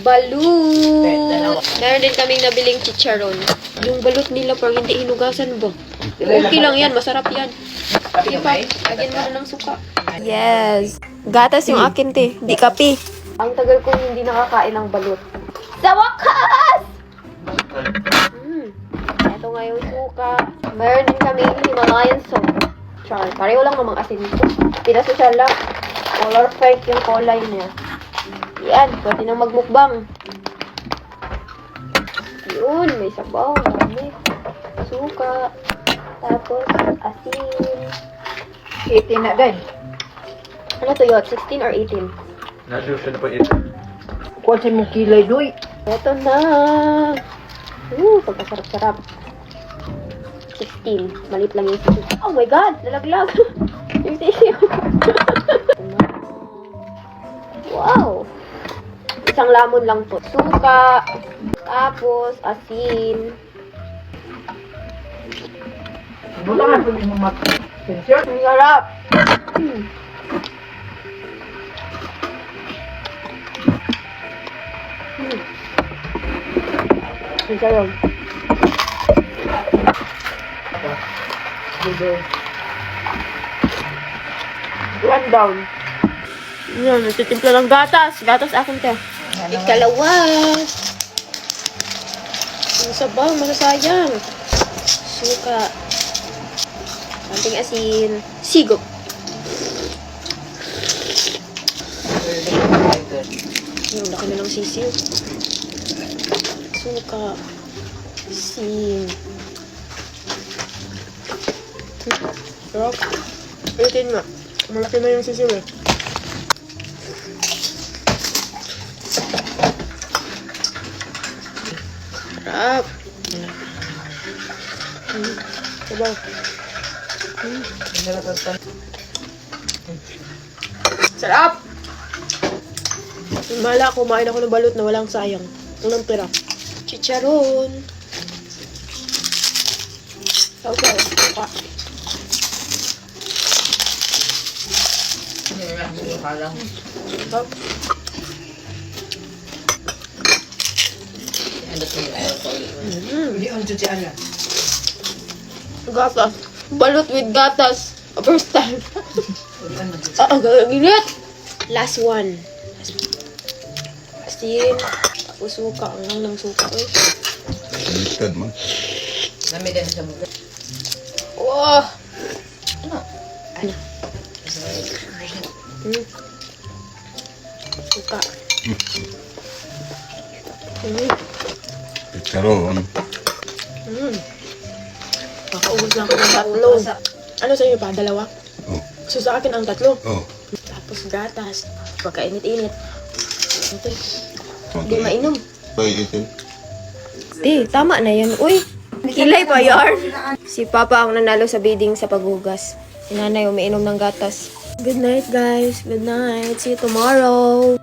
Balut! Meron din kaming nabiling chicharon. Yung balut nila parang hindi hinugasan ba? Okay lang yan, masarap yan. Sige pa, lagyan mo na ng suka. Yes! Gatas yung akin, te. Di kape. Ang tagal kong hindi nakakain ng balut. Sa wakas! Ito nga yung suka. Meron din kami Himalayan salt. Char. Pareho lang namang asin ito. Pinasosal lang. Color fake yung kulay niya. Yan. Pwede nang magmukbang. Yun. May sabaw. Marami. Suka. Tapos asin. 18 na din. Ano to yun? 16 or 18? Nasa siya na pa ito. Kuwan sa mong kilay, doy. Ito na. Pagkasarap-sarap. 16. Malit lang yung sisi. Oh my God! Lalaglag! Yung sisi. Wow! Isang lamon lang to. Suka. Tapos, asin. Wala nga pwede mo mat-sensor. Ang sarap! Ang sarap. One down. Yan, nagtitimpla ng gatas. Gatas akin te. Ikalawa. Ang sabaw, masasayang. Suka. Konting asin. Sigop. Yung laki na ng sisiw. Suka. Asin. Sarap. Ulitin nga. Malaki na yung sisiw eh. Sarap. Sabaw. Sarap! Mala, kumain ako ng balut na walang sayang. Unang tira. Chicharon. Sausaw. Suka. Sarap. Hindi ang tutian na. Gatas. Balut with gatas. First time. Ang ginit. Last one. Asin. Tapos suka. Ang lang ng suka. Baliktad man. Nami din sa mga. Wow. Ano? Suka. Chicharon. Makaubos lang ko ng tatlo. Ano sa inyo pa? Dalawa? Oh. So sa akin ang tatlo. Oh. Tapos gatas. Pagkainit-init. Ito. Oh, Hindi mainom. Ay, itin. Di, tama na yan. Uy, kilay pa yarn. Si Papa ang nanalo sa bidding sa paghugas. Si Nanay umiinom ng gatas. Good night, guys. Good night. See you tomorrow.